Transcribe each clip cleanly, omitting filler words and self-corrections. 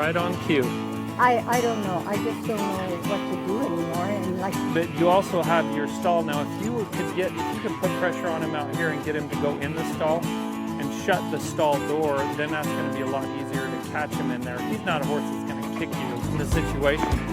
right on cue. I don't know. I just don't know what to do anymore. And like, But you also have your stall now. If you could put pressure on him out here and get him to go in the stall and shut the stall door, then that's going to be a lot easier to catch him in there. He's not a horse that's going to kick you in the situation.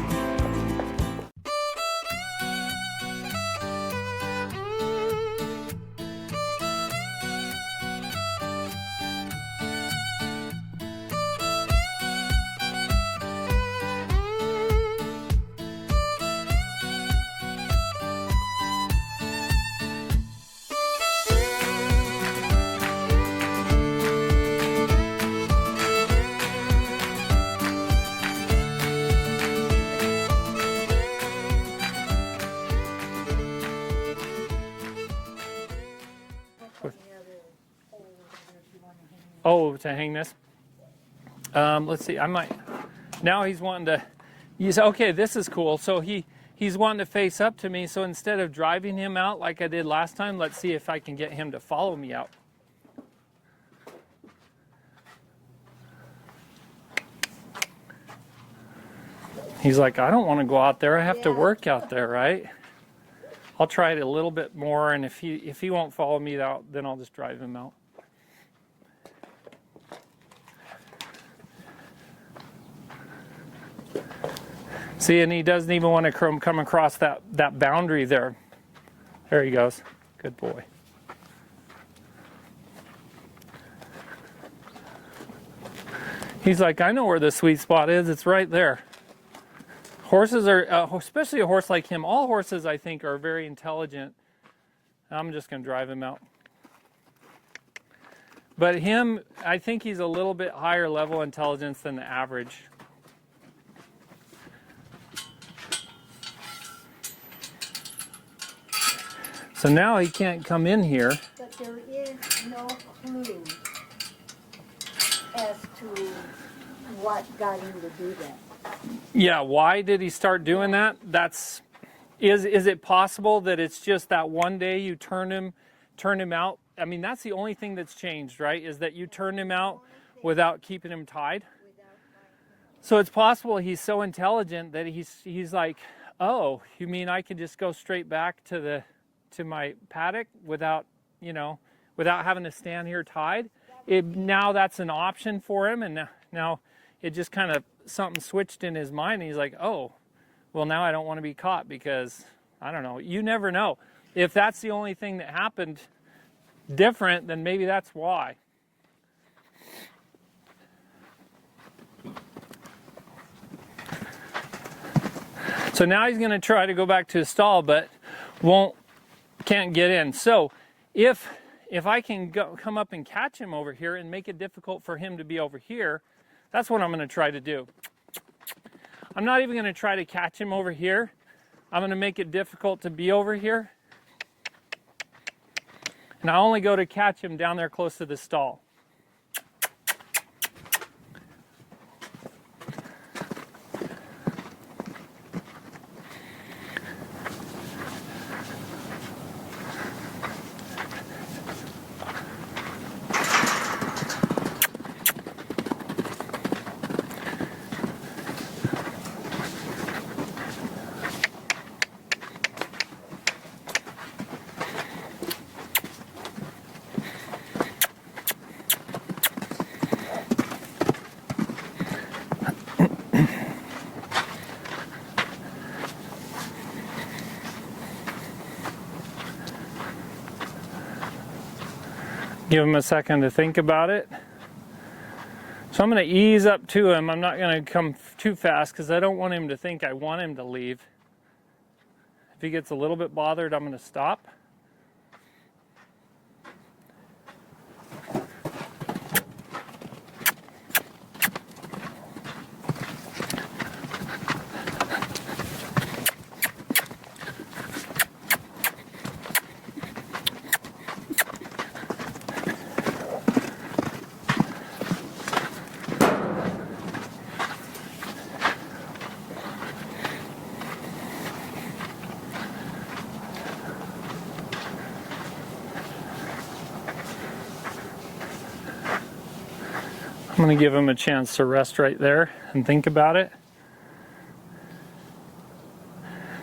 Oh, to hang this? Let's see, I might. Now he's wanting to use, okay, this is cool. So he's wanting to face up to me. So instead of driving him out like I did last time, let's see if I can get him to follow me out. He's like, I don't want to go out there. I have to work out there, right? I'll try it a little bit more, and if he won't follow me out, then I'll just drive him out. See, and he doesn't even want to come across that boundary there. There he goes. Good boy. He's like, I know where the sweet spot is. It's right there. Horses are, especially a horse like him, all horses, I think, are very intelligent. I'm just going to drive him out. But him, I think he's a little bit higher level intelligence than the average. So now he can't come in here. but there is no clue as to what got him to do that. Yeah, why did he start doing that? Is it possible that it's just that one day you turned him out? I mean, that's the only thing that's changed, right? Is that you turned him out without keeping him tied. So it's possible he's so intelligent that he's like, oh, you mean I can just go straight back to my paddock without having to stand here tied? Now that's an option for him, and now it just kind of something switched in his mind, and he's like, oh, well, now I don't want to be caught because, I don't know, you never know. If that's the only thing that happened different, then maybe that's why. So now he's going to try to go back to his stall, but can't get in. So if I can come up and catch him over here and make it difficult for him to be over here, that's what I'm going to try to do. I'm not even going to try to catch him over here. I'm going to make it difficult to be over here. And I only go to catch him down there close to the stall. Give him a second to think about it. So I'm going to ease up to him. I'm not going to come too fast because I don't want him to think I want him to leave. If he gets a little bit bothered, I'm going to stop. I'm going to give him a chance to rest right there and think about it.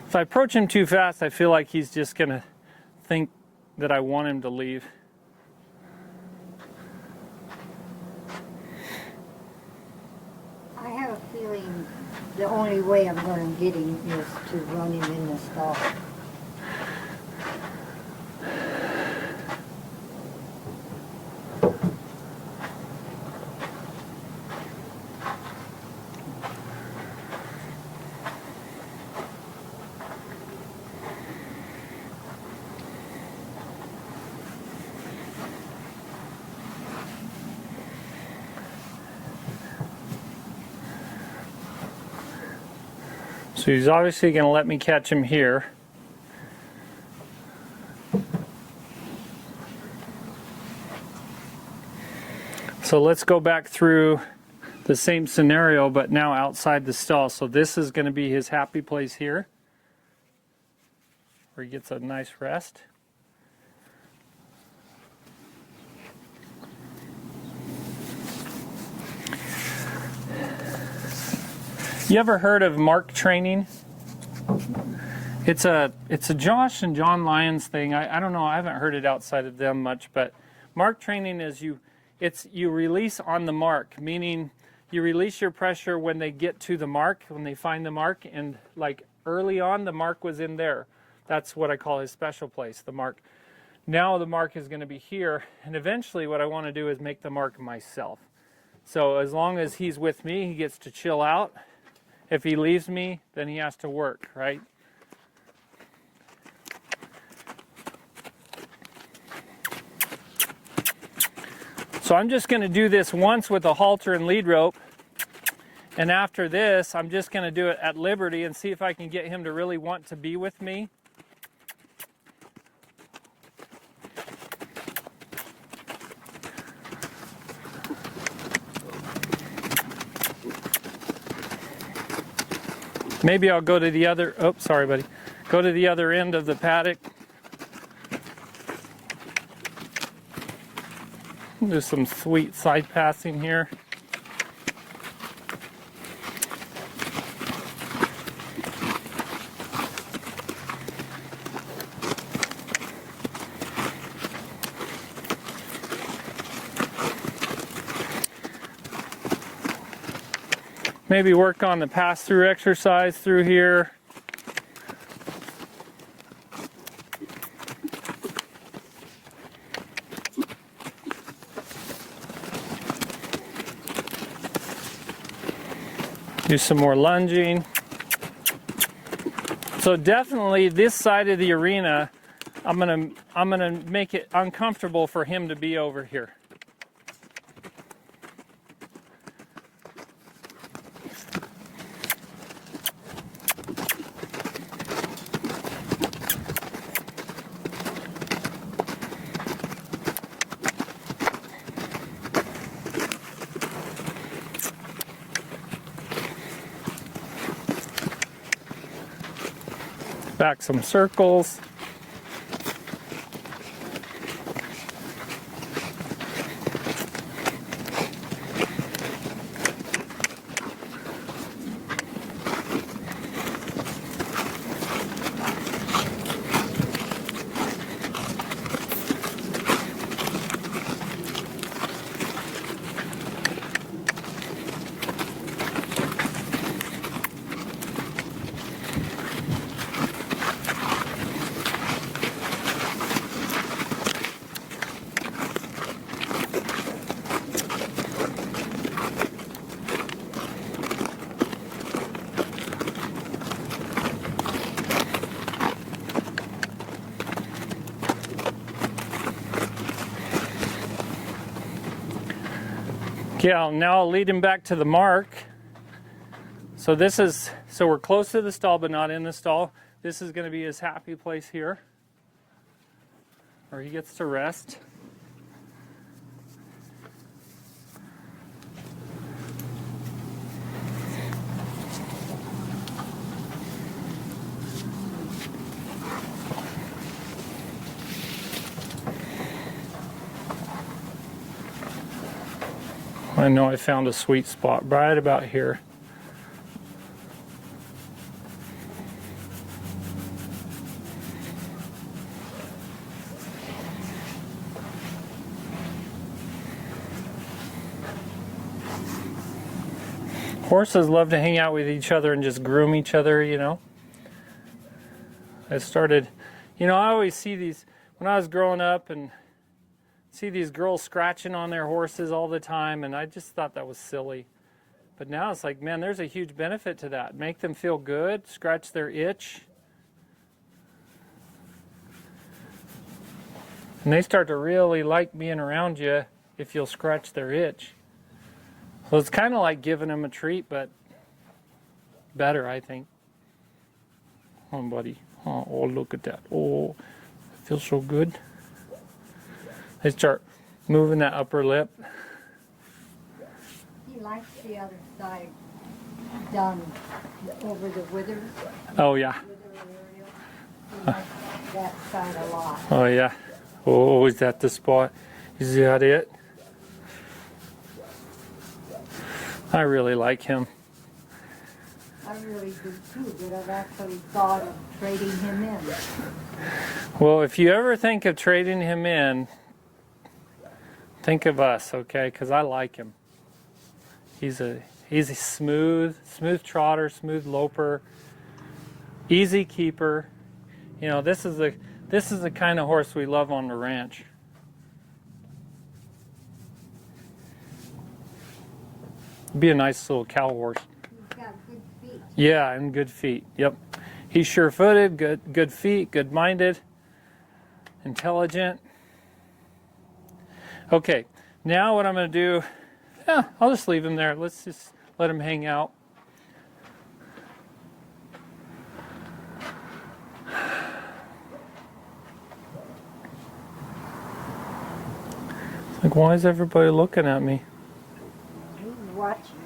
If I approach him too fast, I feel like he's just going to think that I want him to leave. I have a feeling the only way I'm going to get him is to run him in the stall. So he's obviously going to let me catch him here. So let's go back through the same scenario, but now outside the stall. So this is going to be his happy place here, where he gets a nice rest. You ever heard of mark training? It's a Josh and John Lyons thing. I don't know. I haven't heard it outside of them much, but mark training is you release on the mark, meaning you release your pressure when they get to the mark, when they find the mark, and like early on the mark was in there. That's what I call his special place, the mark. Now the mark is going to be here, and eventually what I want to do is make the mark myself. So as long as he's with me, he gets to chill out. If he leaves me, then he has to work, right? So I'm just going to do this once with a halter and lead rope. And after this, I'm just going to do it at liberty and see if I can get him to really want to be with me. Maybe I'll go to the other, oh, sorry, buddy. Go to the other end of the paddock. Do some sweet side passing here. Maybe work on the pass-through exercise through here. Do some more lunging. So definitely this side of the arena, I'm gonna make it uncomfortable for him to be over here. Back some circles. Okay, now I'll lead him back to the mark. So we're close to the stall, but not in the stall. This is going to be his happy place here, where he gets to rest. I know I found a sweet spot right about here. Horses love to hang out with each other and just groom each other, you know. I started, you know, I always see these, when I was growing up and see these girls scratching on their horses all the time, and I just thought that was silly. But now it's like, man, there's a huge benefit to that. Make them feel good, scratch their itch. And they start to really like being around you if you'll scratch their itch. So it's kind of like giving them a treat, but better, I think. Oh, buddy. Oh, look at that. Oh, it feels so good. They start moving that upper lip. He likes the other side done over the withers. Oh, yeah. Wither area. He likes that side a lot. Oh, yeah. Oh, is that the spot? Is that it? I really like him. I really do too, but I've actually thought of trading him in. Well, if you ever think of trading him in, think of us, okay? Because I like him. He's a smooth trotter, smooth loper, easy keeper. You know, this is the kind of horse we love on the ranch. Be a nice little cow horse. He's got good feet. Yeah, and good feet. Yep. He's sure-footed, good feet, good-minded, intelligent. Okay, now what I'm going to do, I'll just leave him there. Let's just let him hang out. It's like, why is everybody looking at me? He's watching.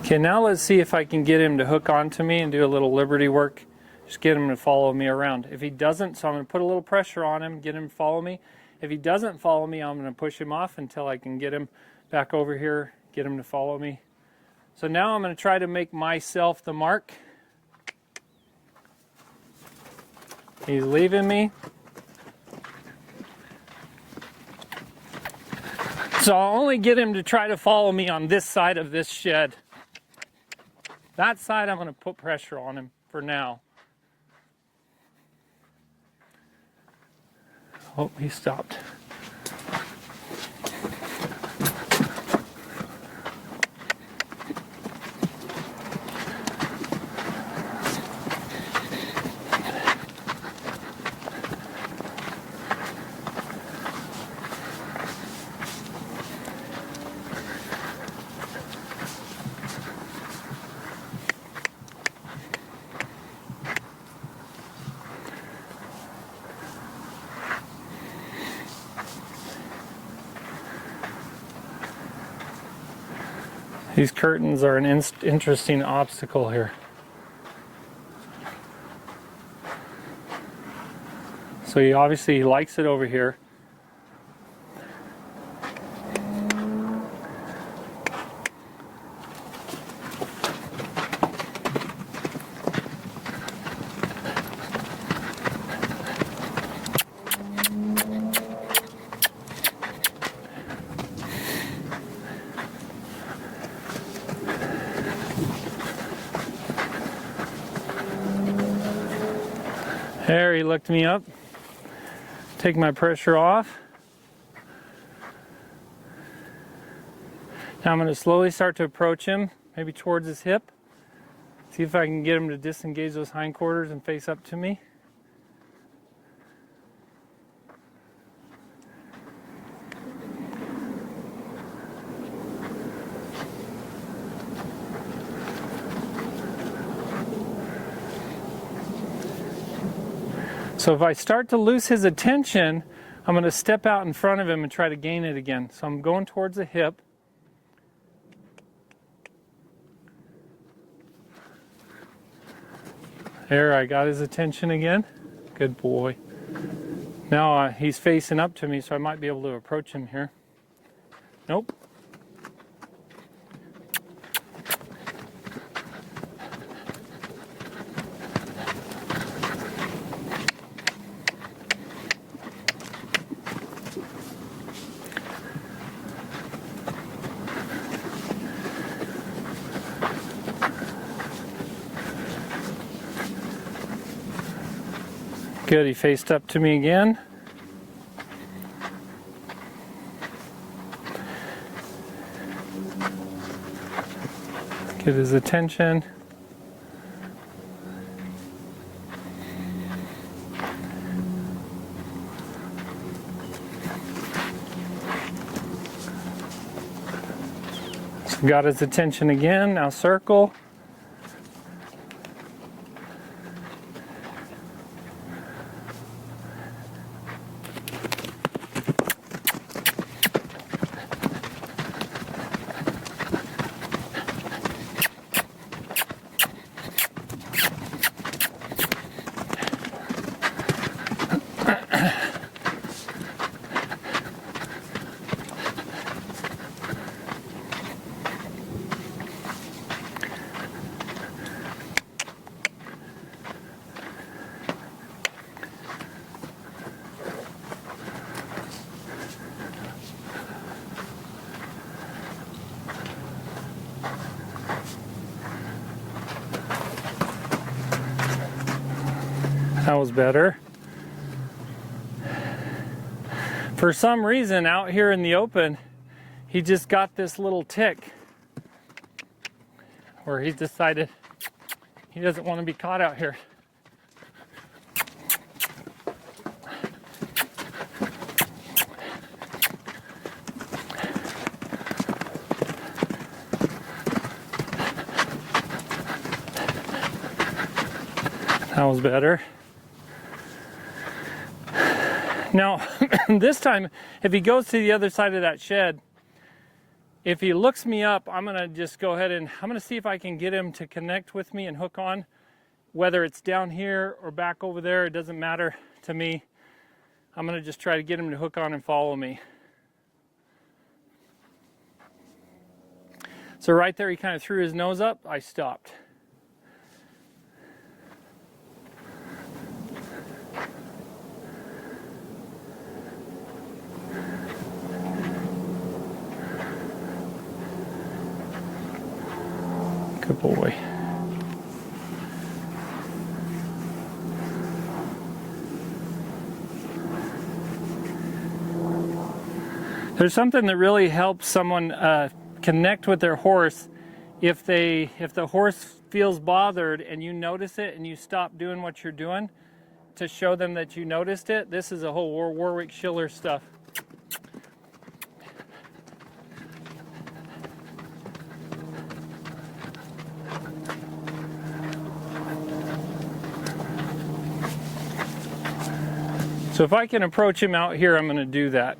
Okay, now let's see if I can get him to hook onto me and do a little liberty work. Just get him to follow me around. If he doesn't, so I'm going to put a little pressure on him, get him to follow me. If he doesn't follow me, I'm going to push him off until I can get him back over here, get him to follow me. So now I'm going to try to make myself the mark. He's leaving me. So I'll only get him to try to follow me on this side of this shed. That side I'm going to put pressure on him for now. Oh, he stopped. These curtains are an interesting obstacle here. So he obviously likes it over here. There, he looked me up. Take my pressure off. Now I'm going to slowly start to approach him, maybe towards his hip. See if I can get him to disengage those hindquarters and face up to me. So if I start to lose his attention, I'm going to step out in front of him and try to gain it again. So I'm going towards the hip. There, I got his attention again. Good boy. Now he's facing up to me, so I might be able to approach him here. Nope. Good, he faced up to me again. Get his attention. Got his attention again, now circle. That was better. For some reason out here in the open, he just got this little tick where he's decided he doesn't want to be caught out here. That was better. Now, this time, if he goes to the other side of that shed, if he looks me up, I'm gonna just go ahead and I'm gonna see if I can get him to connect with me and hook on. Whether it's down here or back over there, it doesn't matter to me. I'm gonna just try to get him to hook on and follow me. So right there, he kind of threw his nose up, I stopped. Good boy. There's something that really helps someone connect with their horse if the horse feels bothered and you notice it and you stop doing what you're doing to show them that you noticed it. This is a whole Warwick Schiller stuff. So if I can approach him out here, I'm going to do that.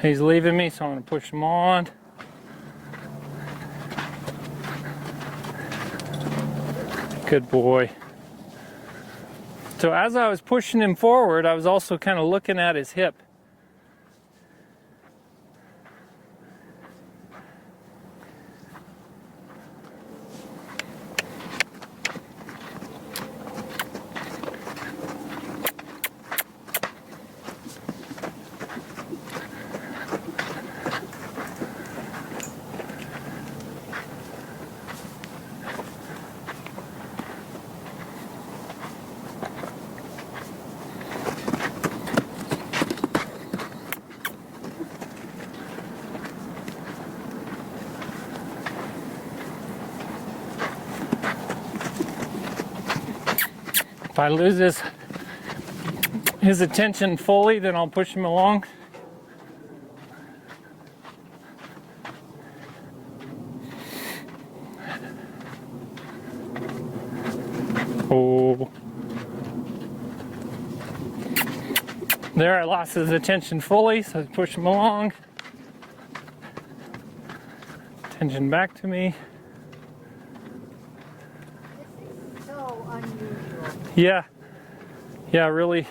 He's leaving me, so I'm going to push him on. Good boy. So as I was pushing him forward, I was also kind of looking at his hip. If I lose his attention fully, then I'll push him along. Oh. There, I lost his attention fully, so I push him along. attention back to me. This is so unusual. Yeah. Yeah, really.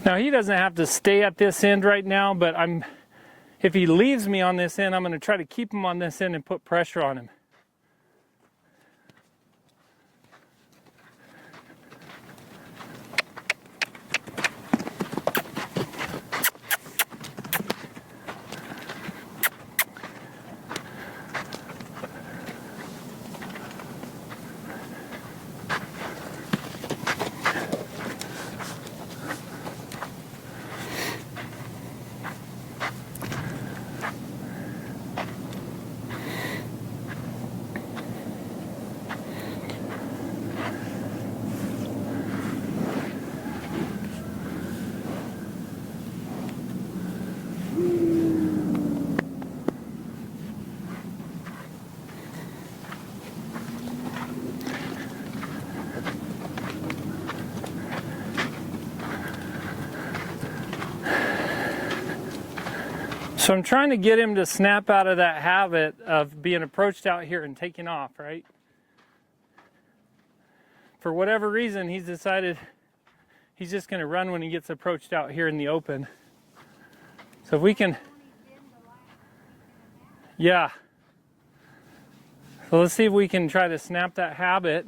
Now he doesn't have to stay at this end right now, but if he leaves me on this end, I'm going to try to keep him on this end and put pressure on him. So I'm trying to get him to snap out of that habit of being approached out here and taking off, right? For whatever reason, he's decided he's just going to run when he gets approached out here in the open. So if we can, yeah. So let's see if we can try to snap that habit.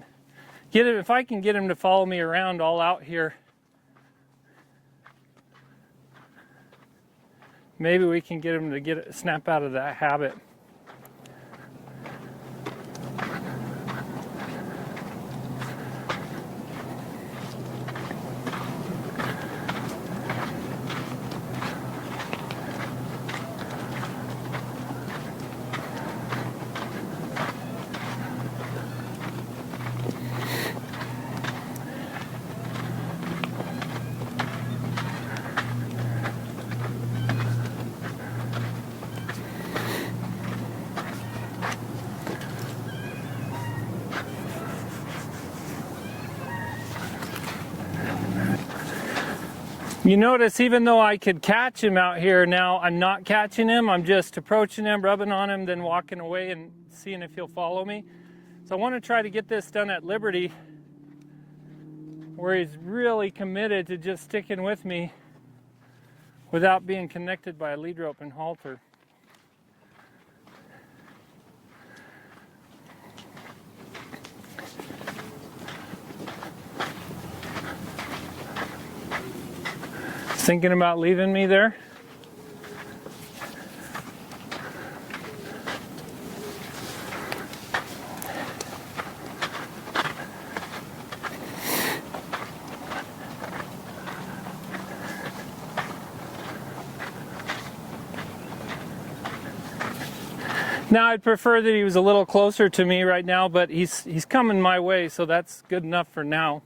Get him, if I can get him to follow me around all out here. Maybe we can get him to snap out of that habit. You notice even though I could catch him out here now, I'm not catching him. I'm just approaching him, rubbing on him, then walking away and seeing if he'll follow me. So I want to try to get this done at Liberty where he's really committed to just sticking with me without being connected by a lead rope and halter. Thinking about leaving me there? Now I'd prefer that he was a little closer to me right now, but he's coming my way, so that's good enough for now.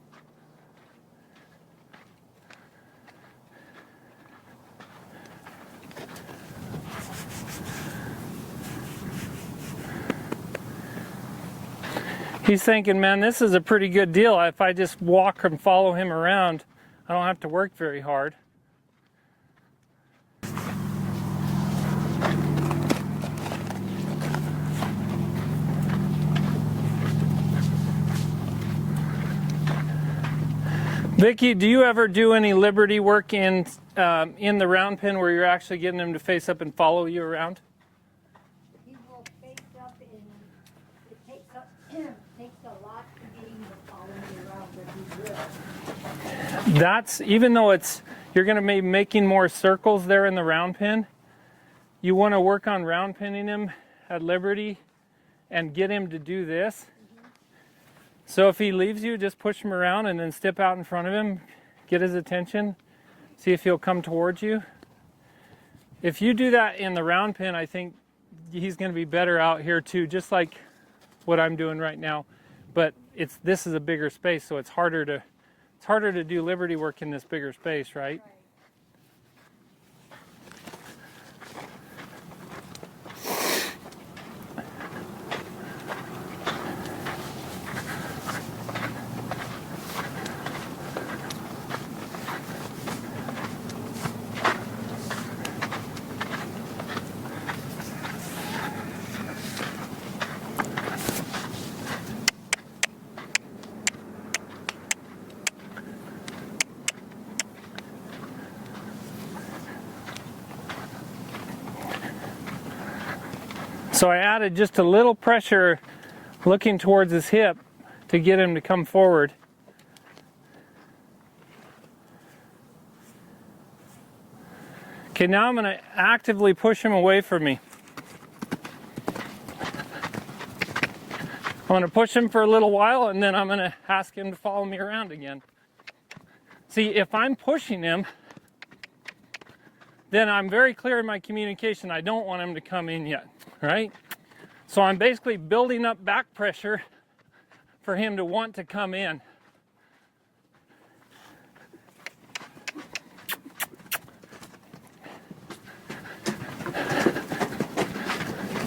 He's thinking, man, this is a pretty good deal. If I just walk and follow him around, I don't have to work very hard. Vicki, do you ever do any Liberty work in the round pen where you're actually getting him to face up and follow you around? He will face up, and it takes a lot to get him to follow me around, but he will. That's, even though you're going to be making more circles there in the round pen, you want to work on round pinning him at Liberty and get him to do this. So if he leaves you, just push him around and then step out in front of him, get his attention, see if he'll come towards you. if you do that in the round pen, I think he's going to be better out here too, just like what I'm doing right now. But this is a bigger space, so it's harder to do liberty work in this bigger space, right? So I added just a little pressure looking towards his hip to get him to come forward. Okay, now I'm going to actively push him away from me. I'm going to push him for a little while, and then I'm going to ask him to follow me around again. See, if I'm pushing him, then I'm very clear in my communication. I don't want him to come in yet, right? So I'm basically building up back pressure for him to want to come in.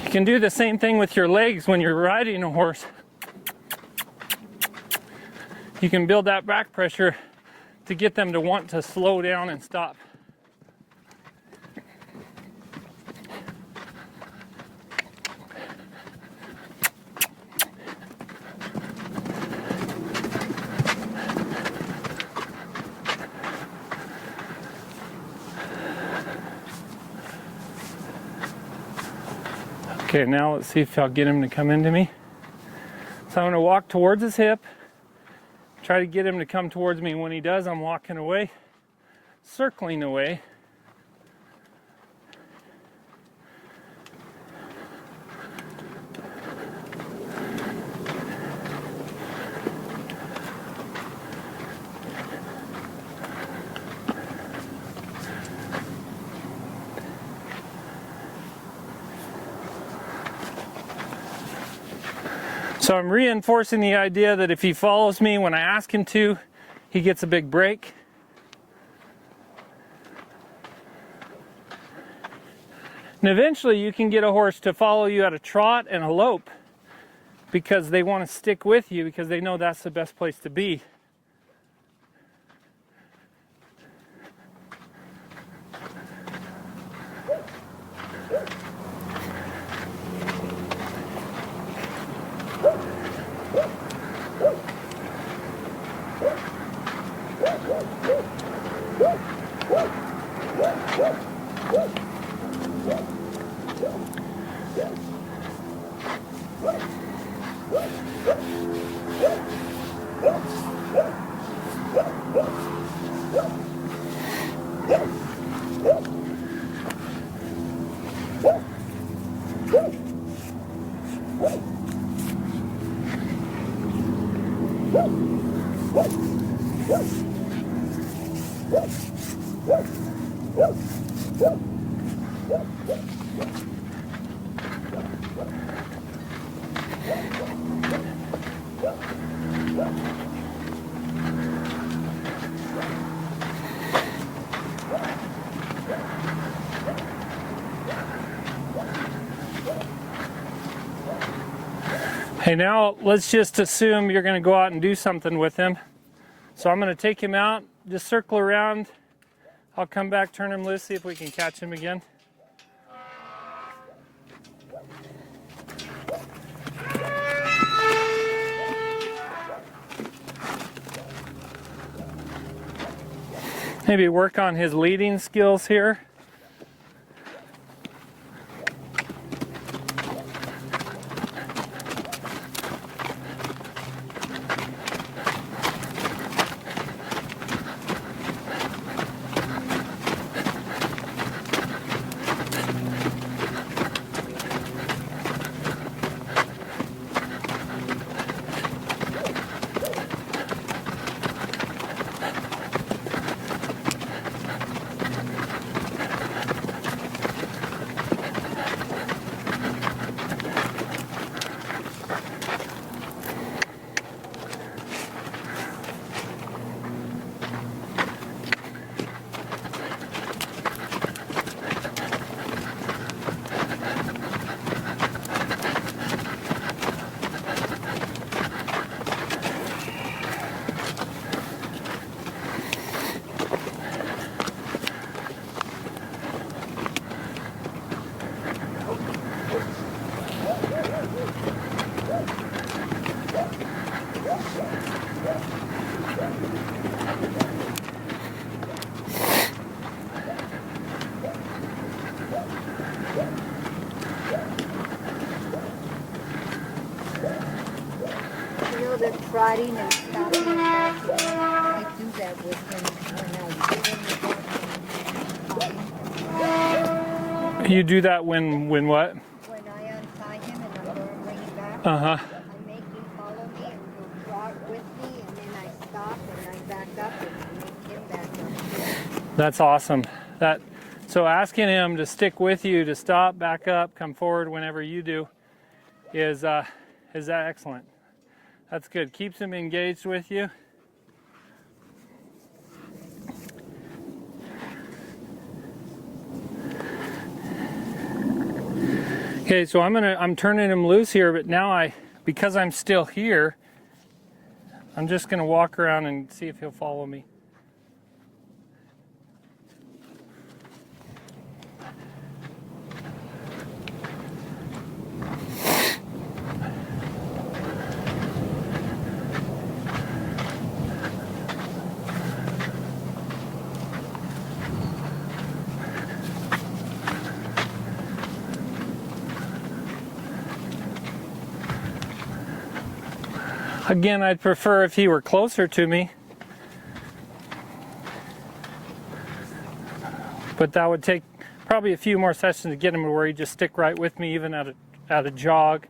You can do the same thing with your legs when you're riding a horse. You can build that back pressure to get them to want to slow down and stop. Okay, now let's see if I'll get him to come into me. So I'm going to walk towards his hip, try to get him to come towards me. When he does, I'm walking away, circling away. So I'm reinforcing the idea that if he follows me when I ask him to, he gets a big break. And eventually you can get a horse to follow you at a trot and a lope because they want to stick with you because they know that's the best place to be. Hey, now let's just assume you're going to go out and do something with him. So I'm going to take him out, just circle around. I'll come back, turn him loose, see if we can catch him again. Maybe work on his leading skills here. trotting and stopping and backing. I do that with him when I You do that when what? when I untie him and I'm going to bring him back. Uh-huh. I make him follow me and he'll trot with me, and then I stop and I back up and I make him back up. That's awesome. So asking him to stick with you, to stop, back up, come forward whenever you do, is that excellent. That's good. Keeps him engaged with you. Okay, so I'm turning him loose here, but now because I'm still here, I'm just gonna walk around and see if he'll follow me. Again, I'd prefer if he were closer to me, but that would take probably a few more sessions to get him to where he'd just stick right with me, even at a jog.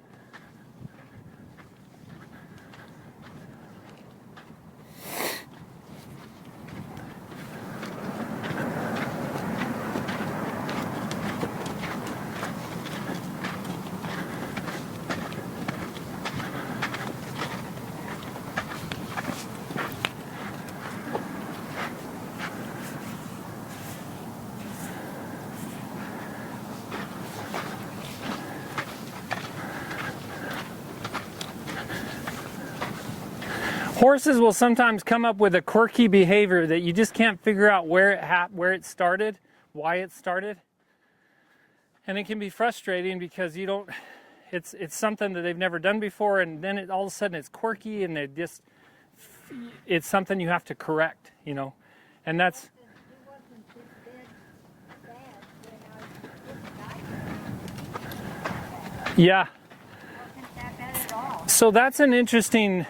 Horses will sometimes come up with a quirky behavior that you just can't figure out where it started, why it started. And it can be frustrating because it's something that they've never done before, and then all of a sudden it's quirky and it's something you have to correct, you know. And that's yeah. So that's an interesting.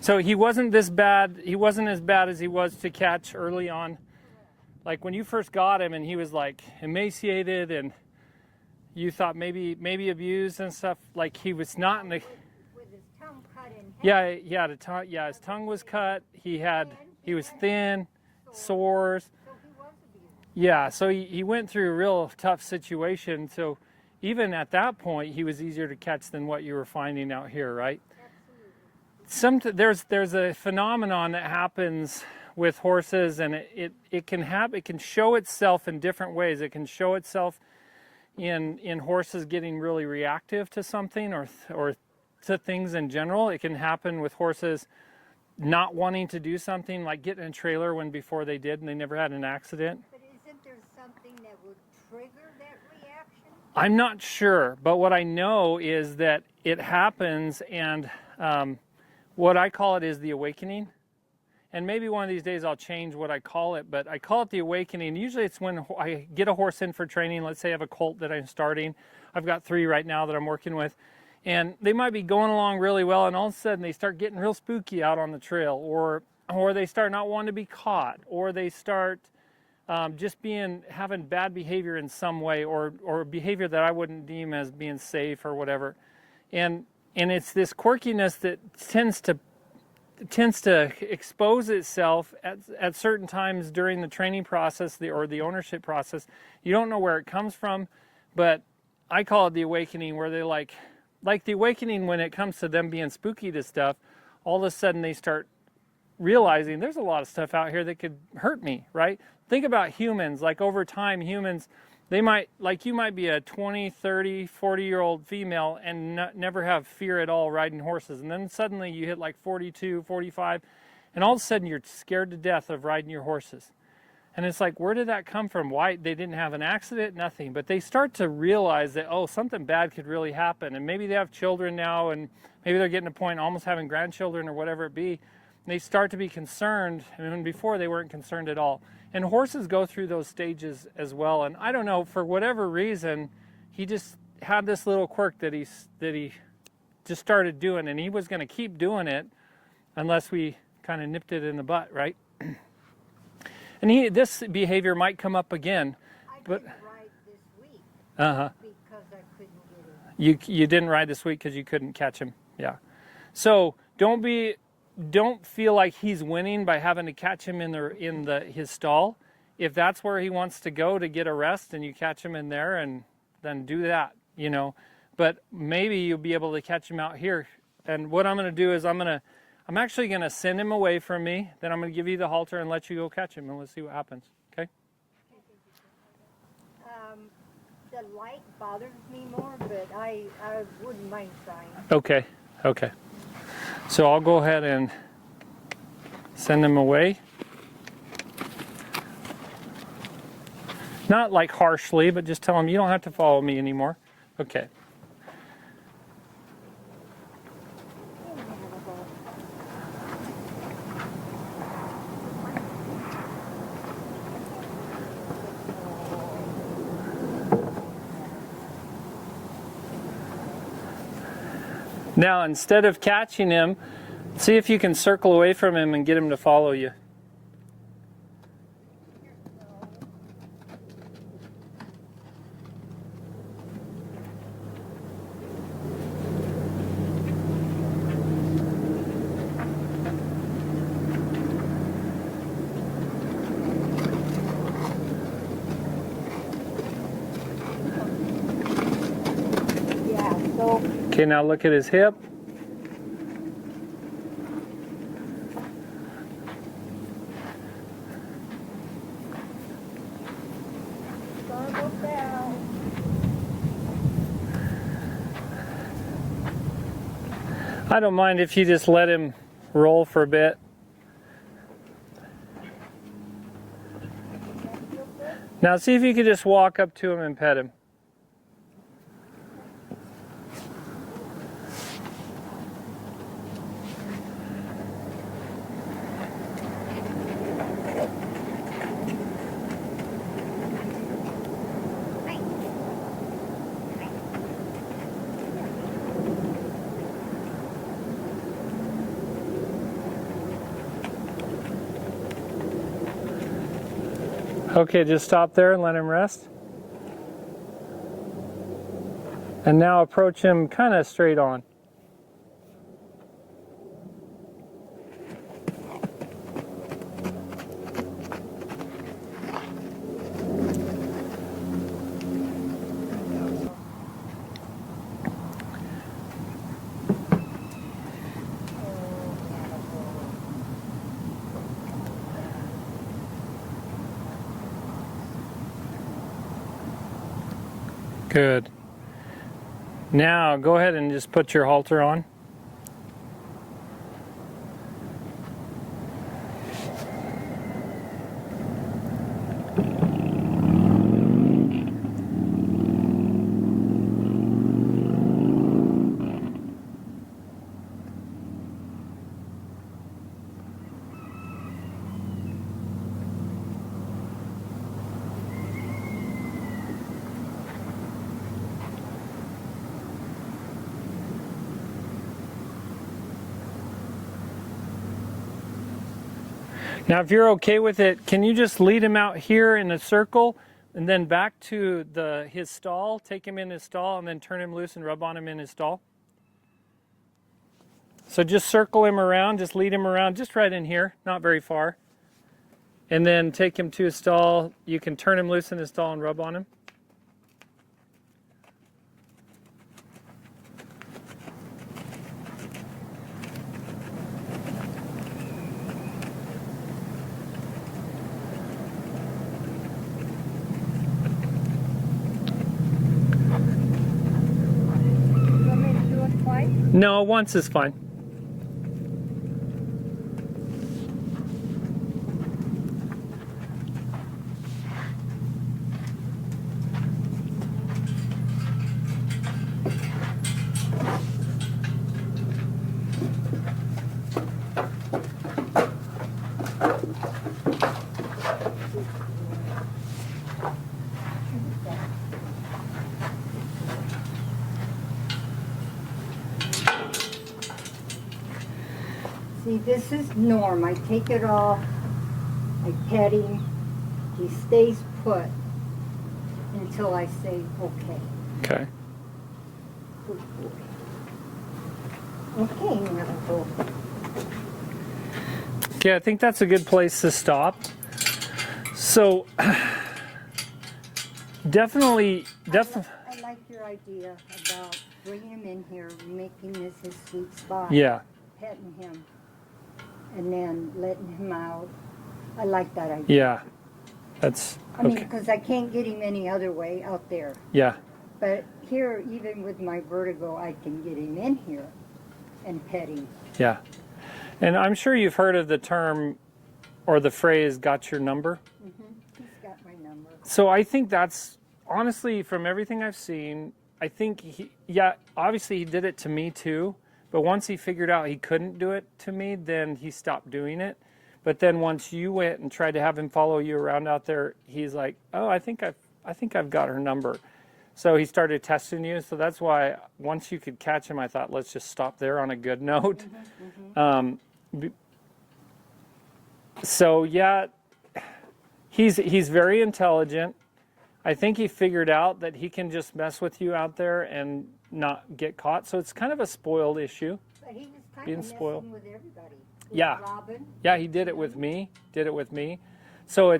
So he wasn't this bad. He wasn't as bad as he was to catch early on. Like when you first got him and he was like emaciated and you thought maybe abused and stuff. Like he was not in the. With his tongue cut in half. Yeah, his tongue was cut. He was thin, sores. So he was abused. Yeah, so he went through a real tough situation. So even at that point, he was easier to catch than what you were finding out here, right? There's a phenomenon that happens with horses, and it can show itself in different ways. It can show itself in horses getting really reactive to something or to things in general. It can happen with horses not wanting to do something, like get in a trailer when before they did and they never had an accident. But isn't there something that would trigger that reaction? I'm not sure, but what I know is that it happens, and what I call it is the awakening. And maybe one of these days I'll change what I call it, but I call it the awakening. Usually it's when I get a horse in for training. Let's say I have a colt that I'm starting. I've got 3 right now that I'm working with. And they might be going along really well, and all of a sudden they start getting real spooky out on the trail, or they start not wanting to be caught, or they start just having bad behavior in some way, or behavior that I wouldn't deem as being safe or whatever. And it's this quirkiness that tends to expose itself at certain times during the training process or the ownership process. You don't know where it comes from, but I call it the awakening, where they like the awakening when it comes to them being spooky to stuff. All of a sudden they start realizing there's a lot of stuff out here that could hurt me, right? Think about humans. Like over time, humans, you might be a 20, 30, 40-year-old female and never have fear at all riding horses. And then suddenly you hit like 42, 45, and all of a sudden you're scared to death of riding your horses. And it's like, where did that come from? Why? They didn't have an accident, nothing. But they start to realize that, something bad could really happen. And maybe they have children now, and maybe they're getting to a point almost having grandchildren or whatever it be. And they start to be concerned, and before they weren't concerned at all. And horses go through those stages as well. And I don't know, for whatever reason, he just had this little quirk that he just started doing, and he was going to keep doing it unless we kind of nipped it in the butt, right? And this behavior might come up again, but didn't ride this week uh-huh. because I couldn't get him. You didn't ride this week because you couldn't catch him. Yeah. So don't feel like he's winning by having to catch him in his stall. If that's where he wants to go to get a rest, and you catch him in there, and then do that, you know. But maybe you'll be able to catch him out here. And what I'm going to do is I'm actually going to send him away from me. Then I'm going to give you the halter and let you go catch him, and let's see what happens. Okay? The light bothers me more, but I wouldn't mind trying. Okay. Okay. So I'll go ahead and send him away. Not like harshly, but just tell him you don't have to follow me anymore. Okay. Now, instead of catching him, see if you can circle away from him and get him to follow you. Yeah, so Okay, now look at his hip. gonna go down. I don't mind if you just let him roll for a bit. Now see if you could just walk up to him and pet him. Okay, just stop there and let him rest. And now approach him kind of straight on. Good. Now go ahead and just put your halter on. Now, if you're okay with it, can you just lead him out here in a circle and then back to his stall, take him in his stall, and then turn him loose and rub on him in his stall? So just circle him around, just lead him around, just right in here, not very far. And then take him to his stall. You can turn him loose in his stall and rub on him. No, once is fine. See, this is Norm. I take it off, I pet him, he stays put until I say, okay. Okay. Good boy. Okay, Navajo. Okay, I think that's a good place to stop. So, definitely. I like your idea about bringing him in here, making this his sweet spot. Yeah. Petting him, and then letting him out. I like that idea. Yeah. That's I mean, okay. because I can't get him any other way out there. Yeah. But here, even with my vertigo, I can get him in here and pet him. Yeah. And I'm sure you've heard of the term or the phrase, got your number. Mm-hmm. He's got my number. So I think that's, honestly, from everything I've seen, I think obviously he did it to me too. But once he figured out he couldn't do it to me, then he stopped doing it. But then once you went and tried to have him follow you around out there, he's like, oh, I think I've got her number. So he started testing you. So that's why once you could catch him, I thought, let's just stop there on a good note. Mm-hmm. So yeah, he's very intelligent. I think he figured out that he can just mess with you out there and not get caught. So it's kind of a spoiled issue. But he was kind Being of spoiled. messing with everybody. With Yeah. Robin. Yeah, he did it with me. So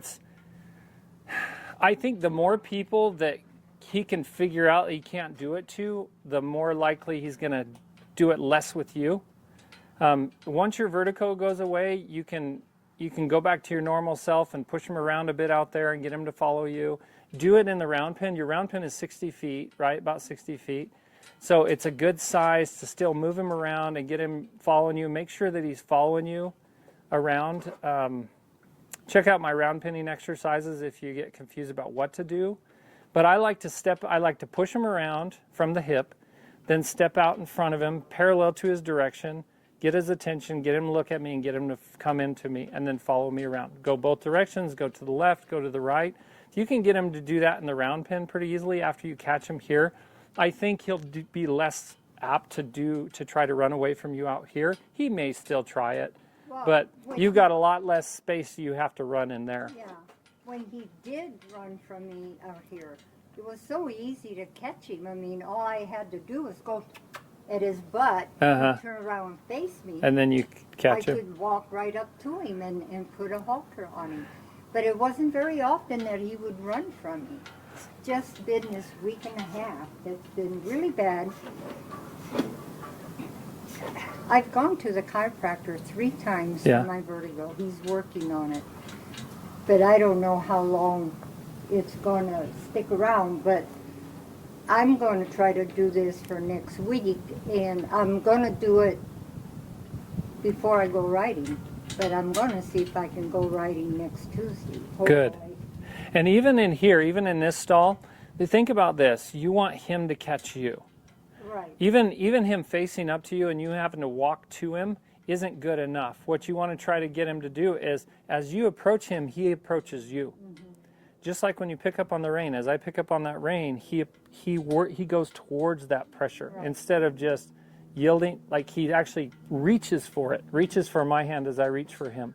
I think the more people that he can figure out he can't do it to, the more likely he's going to do it less with you. Once your vertigo goes away, you can go back to your normal self and push him around a bit out there and get him to follow you. Do it in the round pen. Your round pen is 60 feet, right? About 60 feet. So it's a good size to still move him around and get him following you. Make sure that he's following you around. Check out my round pinning exercises if you get confused about what to do. But I like to push him around from the hip, then step out in front of him, parallel to his direction, get his attention, get him to look at me, and get him to come into me, and then follow me around. Go both directions, go to the left, go to the right. You can get him to do that in the round pen pretty easily after you catch him here. I think he'll be less apt to try to run away from you out here. He may still try it, Well, but when you've got a lot less space you have to run in there. Yeah. When he did run from me out here, it was so easy to catch him. I mean, all I had to do was go at his butt and turn around and face me. And then you catch I him. could walk right up to him and put a halter on him. But it wasn't very often that he would run from me. It's just been this week and a half that's been really bad. I've gone to the chiropractor 3 times for my vertigo. He's working on it. But I don't know how long it's going to stick around. But I'm going to try to do this for next week. And I'm going to do it before I go riding. But I'm going to see if I can go riding next Tuesday. Hopefully. Good. And even in here, even in this stall, think about this. You want him to catch you. Right. Even him facing up to you and you having to walk to him isn't good enough. What you want to try to get him to do is, as you approach him, he approaches you. Mm-hmm. Just like when you pick up on the rein. As I pick up on that rein, he goes towards that pressure instead of just yielding. Like he actually reaches for it, reaches for my hand as I reach for him.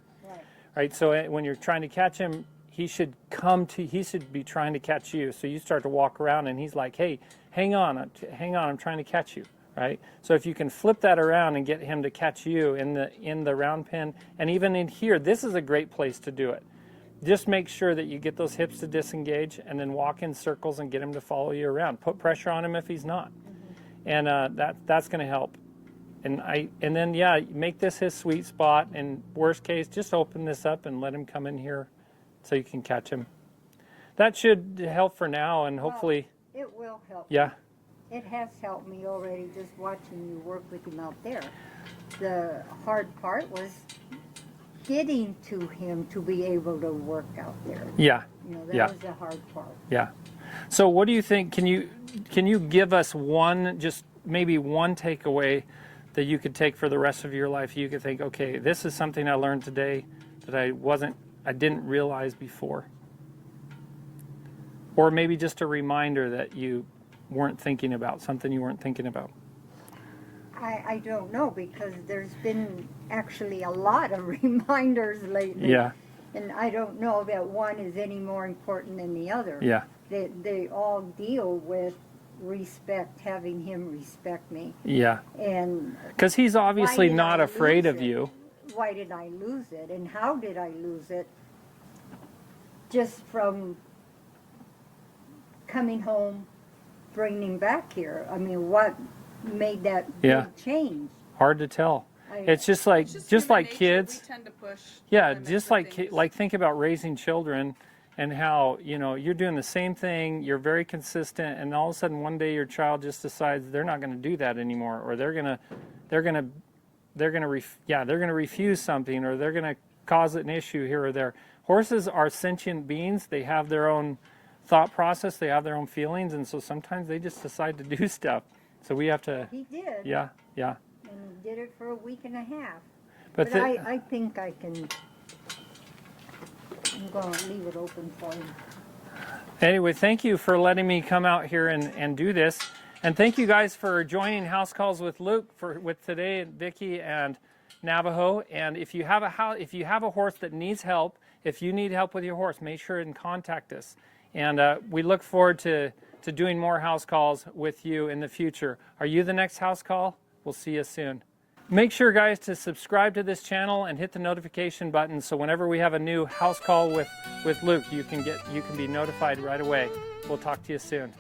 Right. So when you're trying to catch him, he should be trying to catch you. So you start to walk around and he's like, hey, hang on, I'm trying to catch you, right? So if you can flip that around and get him to catch you in the round pen, and even in here, this is a great place to do it. Just make sure that you get those hips to disengage and then walk in circles and get him to follow you around. Put pressure on him if he's not. And that's going to help. And then make this his sweet spot. And worst case, just open this up and let him come in here so you can catch him. That should help for now, and hopefully. Well, it will help. Yeah. It has helped me already just watching you work with him out there. The hard part was getting to him to be able to work out there. Yeah. That was the hard part. Yeah. So what do you think? Can you give us maybe one takeaway that you could take for the rest of your life? You could think, okay, this is something I learned today that I didn't realize before. Or maybe just a reminder that you weren't thinking about, something you weren't thinking about. I don't know, because there's been actually a lot of reminders lately. Yeah. And I don't know that one is any more important than the other. Yeah. They all deal with respect, having him respect me. Yeah. And because he's obviously why did not I afraid lose of it? you. Why did I lose it? And how did I lose it? Just from coming home, bringing him back here. I mean, what made that Yeah. big change? Hard to tell. It's just like It's just human like nature. kids. We tend to push Yeah, limits just of like things. like think about raising children and how, you know, you're doing the same thing, you're very consistent, and all of a sudden one day your child just decides they're not going to do that anymore, or they're going to refuse something, or they're going to cause an issue here or there. Horses are sentient beings. They have their own thought process, they have their own feelings, and so sometimes they just decide to do stuff. So we have to He did. yeah. And he did it for a week and a half. But But I think I can. I'm going to leave it open for him. Anyway, thank you for letting me come out here and do this. And thank you guys for joining House Calls with Luke with today, Vicki and Navajo. And if you have a horse that needs help, if you need help with your horse, make sure and contact us. And we look forward to doing more house calls with you in the future. Are you the next house call? We'll see you soon. Make sure, guys, to subscribe to this channel and hit the notification button so whenever we have a new house call with Luke, you can be notified right away. We'll talk to you soon.